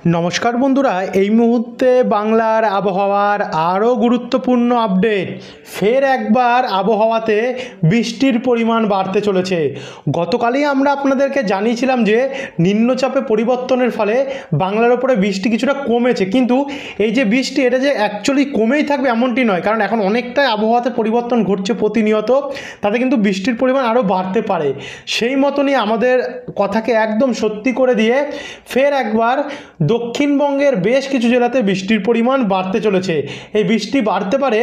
নমস্কার বন্ধুরা, এই মুহূর্তে বাংলার আবহাওয়ার আরও গুরুত্বপূর্ণ আপডেট। ফের একবার আবহাওয়াতে বৃষ্টির পরিমাণ বাড়তে চলেছে। গতকালই আমরা আপনাদেরকে জানিয়েছিলাম যে নিম্নচাপে পরিবর্তনের ফলে বাংলার ওপরে বৃষ্টি কিছুটা কমেছে, কিন্তু এই যে বৃষ্টি এটা যে অ্যাকচুয়ালি কমেই থাকবে এমনটি নয়, কারণ এখন অনেকটাই আবহাওয়াতে পরিবর্তন ঘটছে প্রতিনিয়ত। তাতে কিন্তু বৃষ্টির পরিমাণ আরও বাড়তে পারে। সেই মতনই আমাদের কথাকে একদম সত্যি করে দিয়ে ফের একবার দক্ষিণবঙ্গের বেশ কিছু জেলাতে বৃষ্টির পরিমাণ বাড়তে চলেছে। এই বৃষ্টি বাড়তে পারে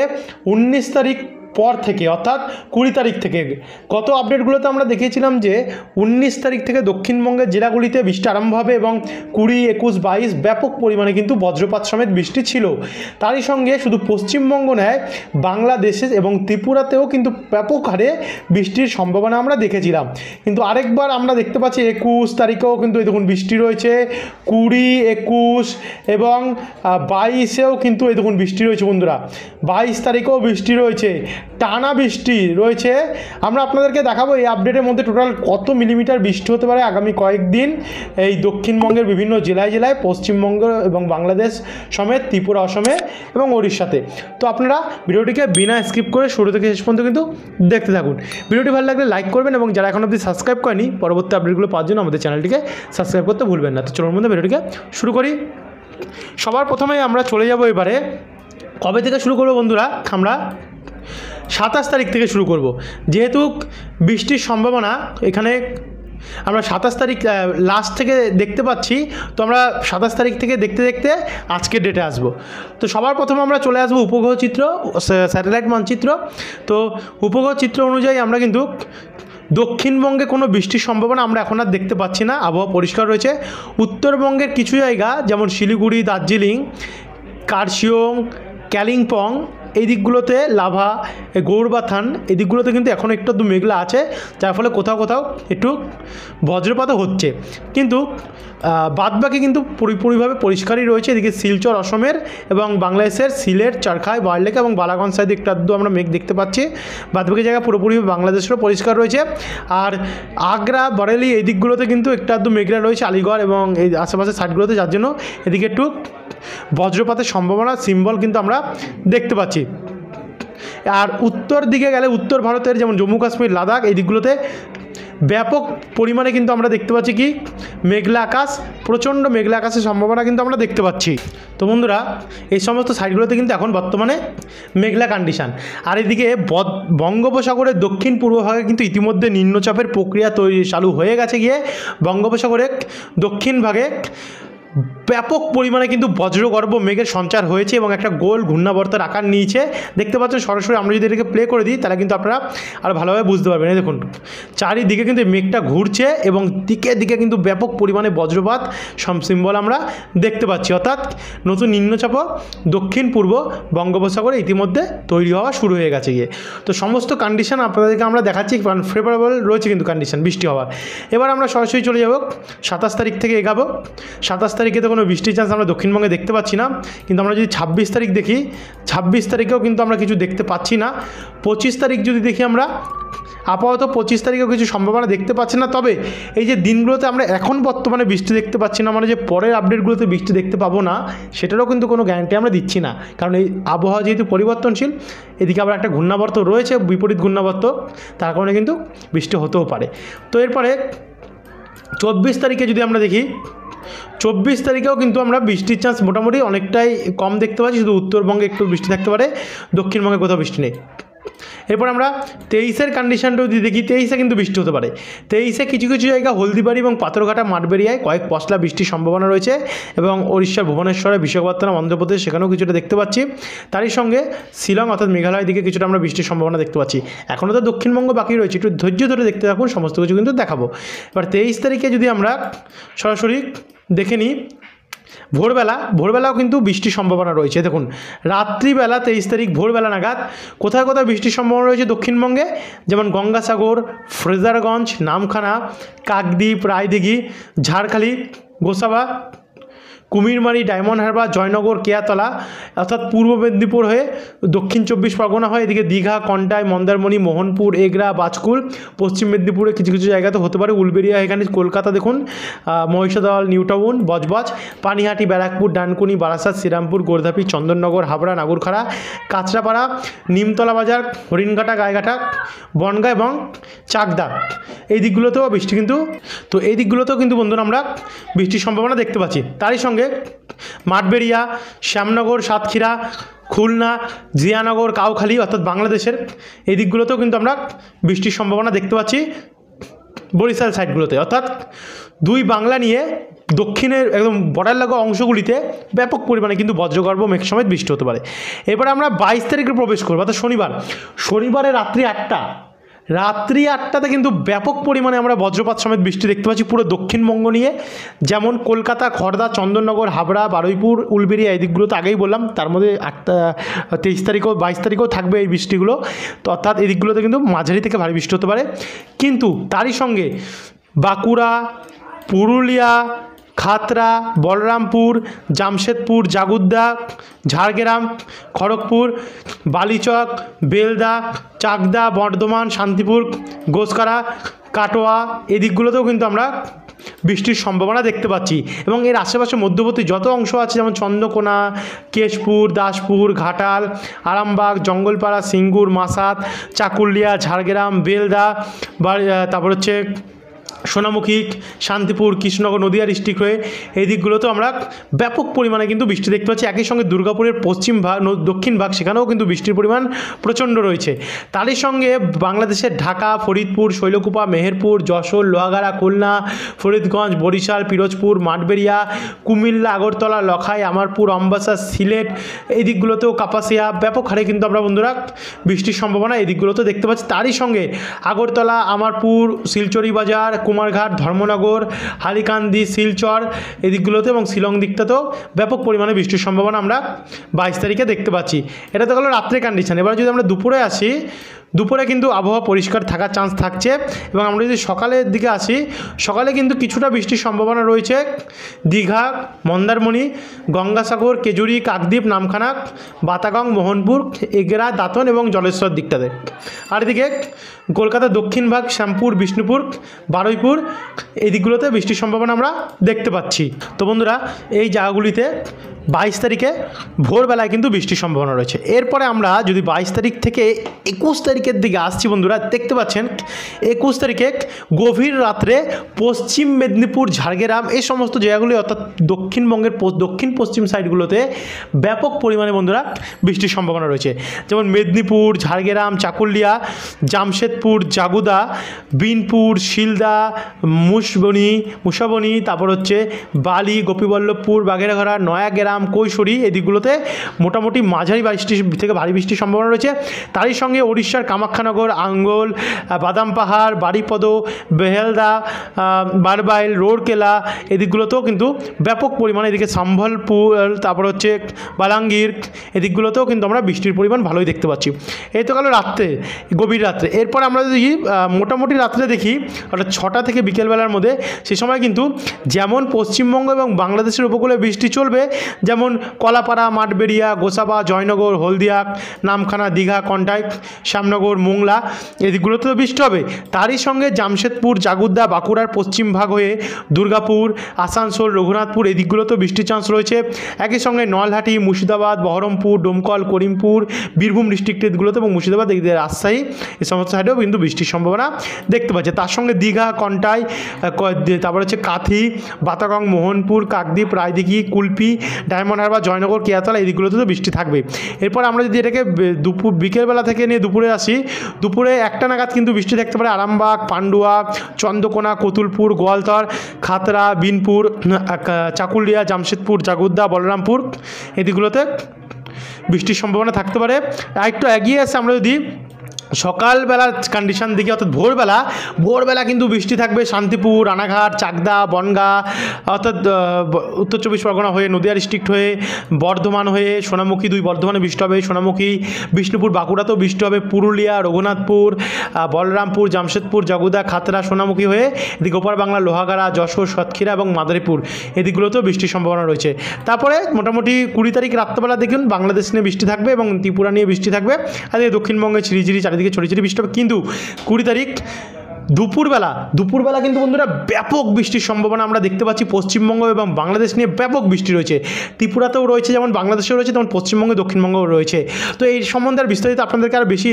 19 তারিখ পর থেকে, অর্থাৎ 20 তারিখ থেকে। গত আপডেটগুলোতে আমরা দেখিয়েছিলাম যে 19 তারিখ থেকে দক্ষিণবঙ্গের জেলাগুলিতে বৃষ্টি আরম্ভ হবে এবং 20, 21, 22 ব্যাপক পরিমাণে কিন্তু বজ্রপাত সমেত বৃষ্টি ছিল। তারই সঙ্গে শুধু পশ্চিমবঙ্গ নয়, বাংলাদেশে এবং ত্রিপুরাতেও কিন্তু ব্যাপক হারে বৃষ্টির সম্ভাবনা আমরা দেখেছিলাম। কিন্তু আরেকবার আমরা দেখতে পাচ্ছি 21 তারিখেও কিন্তু এই দেখুন বৃষ্টি রয়েছে, 20, 21 এবং 22-এও কিন্তু এই দেখুন বৃষ্টি রয়েছে বন্ধুরা। 22 তারিখেও বৃষ্টি রয়েছে, টানা বৃষ্টি রয়েছে। আমরা আপনাদেরকে দেখাবো এই আপডেটের মধ্যে টোটাল কত মিলিমিটার বৃষ্টি হতে পারে আগামী কয়েকদিন এই দক্ষিণবঙ্গের বিভিন্ন জেলায় জেলায়, পশ্চিমবঙ্গ এবং বাংলাদেশ সমেত ত্রিপুরা, অসমে এবং ওড়িশাতে। তো আপনারা ভিডিওটিকে বিনা স্কিপ করে শুরু থেকে শেষ পর্যন্ত কিন্তু দেখতে থাকুন। ভিডিওটি ভালো লাগলে লাইক করবেন এবং যারা এখন অবধি সাবস্ক্রাইব করেনি পরবর্তী আপডেটগুলো পাওয়ার জন্য আমাদের চ্যানেলটিকে সাবস্ক্রাইব করতে ভুলবেন না। তো চলুন বন্ধু ভিডিওটিকে শুরু করি। সবার প্রথমেই আমরা চলে যাব এবারে কবে থেকে শুরু করবো বন্ধুরা, আমরা 27 তারিখ থেকে শুরু করব। যেহেতু বৃষ্টির সম্ভাবনা এখানে আমরা 27 তারিখ লাস্ট থেকে দেখতে পাচ্ছি, তো আমরা 27 তারিখ থেকে দেখতে দেখতে আজকের ডেটে আসব। তো সবার প্রথমে আমরা চলে আসবো উপগ্রহ চিত্র, স্যাটেলাইট মানচিত্র। তো উপগ্রহ চিত্র অনুযায়ী আমরা কিন্তু দক্ষিণবঙ্গে কোনো বৃষ্টির সম্ভাবনা আমরা এখন আর দেখতে পাচ্ছি না, আবহাওয়া পরিষ্কার রয়েছে। উত্তরবঙ্গের কিছু জায়গা যেমন শিলিগুড়ি, দার্জিলিং, কার্শিয়ং, কালিম্পং এই দিকগুলোতে, লাভা, গৌড়বাথান এই দিকগুলোতে কিন্তু এখনও একটু মেঘলা আছে, যার ফলে কোথাও কোথাও একটু বজ্রপাতও হচ্ছে। কিন্তু বাদবাকি কিন্তু পুরোপুরিভাবে পরিষ্কারই রয়েছে। এদিকে শিলচর অসমের এবং বাংলাদেশের সিলেট, চারখাই, বারলেখা এবং বালাগঞ্জ সাইডে একটু আধটু আমরা মেঘ দেখতে পাচ্ছি। বাদবাকি জায়গা পুরোপুরি বাংলাদেশেরও পরিষ্কার রয়েছে। আর আগ্রা, বরেলি এই দিকগুলোতে কিন্তু একটু আধটু মেঘলা রয়েছে, আলিগড় এবং এই আশেপাশের সাইডগুলোতে, যার জন্য এদিকে একটু বজ্রপাতের সম্ভাবনা সিম্বল কিন্তু আমরা দেখতে পাচ্ছি। আর উত্তর দিকে গেলে উত্তর ভারতের যেমন জম্মু কাশ্মীর, লাদাখ এই দিকগুলোতে ব্যাপক পরিমাণে কিন্তু আমরা দেখতে পাচ্ছি কি মেঘলা আকাশ, প্রচণ্ড মেঘলা আকাশের সম্ভাবনা কিন্তু আমরা দেখতে পাচ্ছি। তো বন্ধুরা, এই সমস্ত সাইডগুলোতে কিন্তু এখন বর্তমানে মেঘলা কন্ডিশান। আর এদিকে বঙ্গোপসাগরের দক্ষিণ পূর্ব ভাগে কিন্তু ইতিমধ্যে নিম্নচাপের প্রক্রিয়া চালু হয়ে গেছে। গিয়ে বঙ্গোপসাগরের দক্ষিণ ভাগে ব্যাপক পরিমাণে কিন্তু বজ্রগর্ভ মেঘের সঞ্চার হয়েছে এবং একটা গোল ঘূর্ণাবর্তের আকার নিয়েছে। দেখতে পাচ্ছেন সরাসরি আমরা যদি এটাকে প্লে করে দিই তাহলে কিন্তু আপনারা আরও ভালোভাবে বুঝতে পারবেন। এই দেখুন চারিদিকে কিন্তু মেঘটা ঘুরছে এবং দিকে দিকে কিন্তু ব্যাপক পরিমাণে বজ্রপাত সিম্বল আমরা দেখতে পাচ্ছি। অর্থাৎ নতুন নিম্নচাপও দক্ষিণ পূর্ব বঙ্গোপসাগরে ইতিমধ্যে তৈরি হওয়া শুরু হয়ে গেছে গিয়ে। তো সমস্ত কন্ডিশন আপনাদেরকে আমরা দেখাচ্ছি, ফেভারেবল রয়েছে কিন্তু কন্ডিশন বৃষ্টি হওয়ার। এবার আমরা সরাসরি চলে যাব 27 তারিখ থেকে এগাবো। 27 তারিখে তো কোনো বৃষ্টির চান্স আমরা দক্ষিণবঙ্গে দেখতে পাচ্ছি না, কিন্তু আমরা যদি 26 তারিখ দেখি, 26 তারিখেও কিন্তু আমরা কিছু দেখতে পাচ্ছি না। 25 তারিখ যদি দেখি আমরা, আপাতত 25 তারিখেও কিছু সম্ভাবনা দেখতে পাচ্ছি না। তবে এই যে দিনগুলোতে আমরা এখন বর্তমানে বৃষ্টি দেখতে পাচ্ছি না, মানে যে পরের আপডেটগুলোতে বৃষ্টি দেখতে পাবো না সেটারও কিন্তু কোনো গ্যারান্টি আমরা দিচ্ছি না, কারণ এই আবহাওয়া যেহেতু পরিবর্তনশীল, এদিকে আবার একটা ঘূর্ণাবর্ত রয়েছে, বিপরীত ঘূর্ণাবর্ত, তার কারণে কিন্তু বৃষ্টি হতেও পারে। তো এরপরে 24 তারিখে যদি আমরা দেখি, 24 তারিখেও কিন্তু আমরা বৃষ্টির চান্স মোটামুটি অনেকটাই কম দেখতে পাচ্ছি। শুধু উত্তরবঙ্গে একটু বৃষ্টি থাকতে পারে, দক্ষিণবঙ্গে কোথাও বৃষ্টি নেই। এরপর আমরা 23-এর কন্ডিশনটা যদি দেখি, 23-এ কিন্তু বৃষ্টি হতে পারে। 23-এ কিছু কিছু জায়গা হলদিবাড়ি এবং পাথরঘাটা, মাঠবেড়িয়ায় কয়েক পশলা বৃষ্টির সম্ভাবনা রয়েছে এবং ওড়িশার ভুবনেশ্বরে, বিশাখাপত্তনম, অন্ধ্রপ্রদেশ সেখানেও কিছুটা দেখতে পাচ্ছি। তারই সঙ্গে শিলং অর্থাৎ মেঘালয়ের দিকে কিছুটা আমরা বৃষ্টির সম্ভাবনা দেখতে পাচ্ছি। এখনও তো দক্ষিণবঙ্গ বাকি রয়েছে, একটু ধৈর্য ধরে দেখতে থাকুন, সমস্ত কিছু কিন্তু দেখাবো। এবার 23 তারিখে যদি আমরা সরাসরি দেখে নিই, ভোরবেলাও কিন্তু বৃষ্টির সম্ভাবনা রয়েছে। দেখুন রাত্রিবেলা 23 তারিখ ভোরবেলা নাগাদ কোথায় কোথায় বৃষ্টির সম্ভাবনা রয়েছে দক্ষিণবঙ্গে, যেমন গঙ্গাসাগর, ফ্রেজারগঞ্জ, নামখানা, কাকদ্বীপ, রায়দিঘি, ঝাড়খালি, গোসাবা, কুমিরমারি, ডায়মন্ড হারবার, জয়নগর, কেয়াতলা অর্থাৎ পূর্ব মেদিনীপুর হয়ে দক্ষিণ 24 পরগনা হয়, এদিকে দীঘা, কন্টাই, মন্দারমণি, মোহনপুর, এগরা, বাজকুল, পশ্চিম মেদিনীপুরে কিছু কিছু জায়গাতে হতে পারে উলবেড়িয়া, এখানে কলকাতা দেখুন মহিষাদল, নিউটাউন, বজবজ, পানিহাটি, ব্যারাকপুর, ডানকুনি, বারাসাত, শ্রীরামপুর, গোর্ধাপি, চন্দননগর, হাবড়া, নাগরখাড়া, কাঁচরাপাড়া, নিমতলা বাজার, হরিণঘাটা, গায়েঘাটা, বনগাঁ এবং চাকদা এই দিকগুলোতেও বৃষ্টি কিন্তু, তো এই দিকগুলোতেও কিন্তু বন্ধুরা আমরা বৃষ্টির সম্ভাবনা দেখতে পাচ্ছি। তারই সঙ্গে মাঠবেড়িয়া, শ্যামনগর, সাতক্ষীরা, খুলনা, জিয়ানগর, কাউখালী অর্থাৎ বাংলাদেশের এই দিকগুলোতেও কিন্তু আমরা বৃষ্টির সম্ভাবনা দেখতে পাচ্ছি বরিশাল সাইডগুলোতে, অর্থাৎ দুই বাংলা নিয়ে দক্ষিণের একদম বর্ডার লাগোয়া অংশগুলিতে ব্যাপক পরিমাণে কিন্তু বজ্রগর্ভ মেঘ সমেত বৃষ্টি হতে পারে। এরপরে আমরা 22 তারিখে প্রবেশ করবো, অর্থাৎ শনিবারে রাত্রি 8টাতে কিন্তু ব্যাপক পরিমাণে আমরা বজ্রপাত সমেত বৃষ্টি দেখতে পাচ্ছি পুরো দক্ষিণবঙ্গ নিয়ে, যেমন কলকাতা, খড়দা, চন্দননগর, হাবড়া, বারুইপুর, উলবেড়িয়া এই দিকগুলো তো আগেই বললাম, তার মধ্যে 23 তারিখও 22 তারিখেও থাকবে এই বৃষ্টিগুলো, তো অর্থাৎ এই দিকগুলোতে কিন্তু মাঝারি থেকে ভারী বৃষ্টি হতে পারে। কিন্তু তারই সঙ্গে বাঁকুড়া, পুরুলিয়া, খাতড়া, বলরামপুর, জামশেদপুর, জাগুদ্দা, ঝাড়গ্রাম, খড়গপুর, বালিচক, বেলদা, চাকদা, বর্ধমান, শান্তিপুর, গোসকারা, কাটোয়া এই দিকগুলোতেও কিন্তু আমরা বৃষ্টির সম্ভাবনা দেখতে পাচ্ছি। এবং এর আশেপাশে মধ্যবর্তী যত অংশ আছে যেমন চন্দ্রকোনা, কেশপুর, দাসপুর, ঘাটাল, আরামবাগ, জঙ্গলপাড়া, সিঙ্গুর, মাসাত, চাকুলিয়া, ঝাড়গ্রাম, বেলদা, তারপর হচ্ছে সোনামুখী, শান্তিপুর, কৃষ্ণনগর, নদিয়া ডিস্ট্রিক্ট হয়ে এই দিকগুলোতেও আমরা ব্যাপক পরিমাণে কিন্তু বৃষ্টি দেখতে পাচ্ছি। একই সঙ্গে দুর্গাপুরের পশ্চিম ভাগ, দক্ষিণ ভাগ সেখানেও কিন্তু বৃষ্টির পরিমাণ প্রচণ্ড রয়েছে। তারই সঙ্গে বাংলাদেশের ঢাকা, ফরিদপুর, শৈলকুপা, মেহেরপুর, যশোর, লোহাগাড়া, খুলনা, ফরিদগঞ্জ, বরিশাল, পিরোজপুর, মাঠবেড়িয়া, কুমিল্লা, আগরতলা, লখাই, আমারপুর, আমবাসা, সিলেট এই দিকগুলোতেও, কাপাসিয়া ব্যাপক হারে কিন্তু আমরা বন্ধুরা বৃষ্টির সম্ভাবনা এই দিকগুলোতেও দেখতে পাচ্ছি। তারই সঙ্গে আগরতলা, আমারপুর, শিলচরি বাজার, কুমারঘাট, ধর্মনগর, হালিকান্দি, শিলচর এই দিকগুলোতে এবং শিলং দিকটাতেও ব্যাপক পরিমাণে বৃষ্টির সম্ভাবনা আমরা 22 তারিখে দেখতে পাচ্ছি। এটা তো হলো রাত্রে কন্ডিশন। এবার যদি আমরা দুপুরে আসি, দুপুরে কিন্তু আবহাওয়া পরিষ্কার থাকার চান্স থাকছে। এবং আমরা যদি সকালের দিকে আসি, সকালে কিন্তু কিছুটা বৃষ্টির সম্ভাবনা রয়েছে দীঘা, মন্দারমণি, গঙ্গাসাগর, কেজুরি, কাকদ্বীপ, নামখানা, বাতাগং, মোহনপুর, এগরা, দাঁতন এবং জলেশ্বর দিকটাতে। আর এদিকে কলকাতার দক্ষিণ ভাগ, শ্যামপুর, বিষ্ণুপুর, বারুইপুর এই দিকগুলোতে বৃষ্টির সম্ভাবনা আমরা দেখতে পাচ্ছি। তো বন্ধুরা এই জায়গাগুলিতে 22 তারিখে ভোরবেলায় কিন্তু বৃষ্টির সম্ভাবনা রয়েছে। এরপরে আমরা যদি 22 তারিখ থেকে 21 তারিখের দিকে আসছি বন্ধুরা, দেখতে পাচ্ছেন 21 তারিখে গভীর রাত্রে পশ্চিম মেদিনীপুর, ঝাড়গ্রাম এই সমস্ত জায়গাগুলি অর্থাৎ দক্ষিণবঙ্গের দক্ষিণ পশ্চিম সাইডগুলোতে ব্যাপক পরিমাণে বন্ধুরা বৃষ্টির সম্ভাবনা রয়েছে। যেমন মেদিনীপুর, ঝাড়গ্রাম, জামশেদপুর, জাগুদা, বিনপুর, শিলদা, মুসাবনি, তারপর হচ্ছে বালি, গোপীবল্লভপুর, বাঘেরঘরা, নয়াগ্রাম, কৈশোরী এই দিকগুলোতে মোটামুটি মাঝারি বৃষ্টি থেকে ভারী বৃষ্টির সম্ভাবনা রয়েছে। তারই সঙ্গে উড়িষ্যার কামাখ্যানগর, আঙ্গল, বাদাম পাহাড়, বাড়িপদ, বেহেলদা, বারবাইল, রোরকেলা এই দিকগুলোতেও কিন্তু ব্যাপক পরিমাণে, এদিকে সম্বলপুর, তারপর হচ্ছে বালাঙ্গীর এই দিকগুলোতেও কিন্তু আমরা বৃষ্টির পরিমাণ ভালোই দেখতে পাচ্ছি। এই তো গেল রাত্রে, গভীর রাত্রে। এরপর আমরা যদি মোটামুটি রাত্রে দেখি অর্থাৎ 6টা থেকে বিকেলবেলার মধ্যে, সে সময় কিন্তু যেমন পশ্চিমবঙ্গ এবং বাংলাদেশের উপকূলে বৃষ্টি চলবে, যেমন কলাপাড়া, মাঠবেড়িয়া, গোসাবা, জয়নগর, হলদিয়া, নামখানা, দীঘা, কন্টাই, শ্যামনগর, মোংলা এই দিকগুলোতে বৃষ্টি হবে। তারই সঙ্গে জামশেদপুর, জাগুদ্দা, বাঁকুড়ার পশ্চিম ভাগ হয়ে দুর্গাপুর, আসানসোল, রঘুনাথপুর এই দিকগুলোতেও বৃষ্টির চান্স রয়েছে। একই সঙ্গে নলহাটি, মুর্শিদাবাদ, বহরমপুর, ডোমকল, করিমপুর, বীরভূম ডিস্ট্রিক্টের দিকগুলোতে এবং মুর্শিদাবাদ, রাজশাহী এই সমস্ত সাইডেও কিন্তু বৃষ্টির সম্ভাবনা দেখতে পাচ্ছে। তার সঙ্গে দীঘা, কন্টাই, তারপর হচ্ছে কাথি, বাতাগং, মোহনপুর, কাকদ্বীপ, রায়দিঘি, কুলপি, ডায়মন্ড হারবার, জয়নগর, কেয়াতলা এই দিকগুলোতে তো বৃষ্টি থাকবে। এরপর আমরা যদি এটাকে বিকেলবেলা থেকে নিয়ে দুপুরে আসি, দুপুরে 1টা নাগাদ কিন্তু বৃষ্টি দেখতে পারে আরামবাগ, পান্ডুয়া, চন্দ্রকোনা, কতুলপুর, গোয়ালতর, খাতড়া, বিনপুর, চাকুলিয়া, জামশেদপুর, জাগুদ্দা, বলরামপুর এই দিকগুলোতে বৃষ্টির সম্ভাবনা থাকতে পারে। একটু এগিয়ে আসে আমরা যদি সকালবেলার কন্ডিশন দিকে অর্থাৎ ভোরবেলা কিন্তু বৃষ্টি থাকবে শান্তিপুর, রানাঘাট, চাকদা, বনগাঁ অর্থাৎ উত্তর চব্বিশ পরগনা হয়ে নদিয়া ডিস্ট্রিক্ট হয়ে বর্ধমান হয়ে সোনামুখী, 2 বর্ধমানে বৃষ্টি হবে, সোনামুখী, বিষ্ণুপুর, বাঁকুড়াতেও বৃষ্টি হবে, পুরুলিয়া, রঘুনাথপুর, বলরামপুর, জামশেদপুর, জগুদা, খাতড়া, সোনামুখী হয়ে এদিকে ওপার বাংলা লোহাগাড়া, যশোর, সাতক্ষীরা এবং মাদারীপুর এদিকগুলোতেও বৃষ্টির সম্ভাবনা রয়েছে। তারপরে মোটামুটি 20 তারিখ রাত্রেবেলা দেখুন বাংলাদেশ নিয়ে বৃষ্টি থাকবে এবং ত্রিপুরা নিয়ে বৃষ্টি থাকবে, আর এই দক্ষিণবঙ্গে ঝিরিঝিরি চারিদিকে ছড়িয়ে বৃষ্টি হবে। কিন্তু 20 তারিখ দুপুরবেলা কিন্তু বন্ধুরা ব্যাপক বৃষ্টির সম্ভাবনা আমরা দেখতে পাচ্ছি। পশ্চিমবঙ্গ এবং বাংলাদেশ নিয়ে ব্যাপক বৃষ্টি রয়েছে, ত্রিপুরাতেও রয়েছে, যেমন বাংলাদেশেও রয়েছে তেমন পশ্চিমবঙ্গে দক্ষিণবঙ্গেও রয়েছে। তো এই সম্বন্ধে আর বিস্তারিত আপনাদেরকে আর বেশি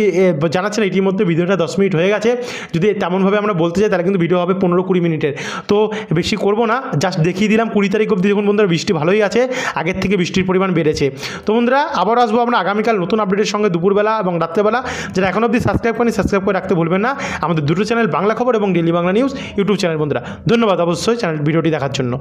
জানাচ্ছি না, ইতিমধ্যে ভিডিওটা 10 মিনিট হয়ে গেছে। যদি তেমনভাবে আমরা বলতে চাই তাহলে কিন্তু ভিডিও হবে 15-20 মিনিটের, তো বেশি করব না, জাস্ট দেখিয়ে দিলাম 20 তারিখ অবধি দেখুন বন্ধুরা বৃষ্টি ভালোই আছে, আগের থেকে বৃষ্টির পরিমাণ বেড়েছে। তো বন্ধুরা আবার আসবো আমরা আগামীকাল নতুন আপডেটের সঙ্গে দুপুরবেলা এবং রাত্রেবেলা। যারা এখন অবধি সাবস্ক্রাইব করেনি সাবস্ক্রাইব করে রাখতে ভুলবেন না। আমাদের দুটো চ্যানেল, বাংলা খবর এবং daily Bangla news YouTube channel. বন্ধুরা ধন্যবাদ অবশ্যই চ্যানেল ভিডিওটি দেখার জন্য।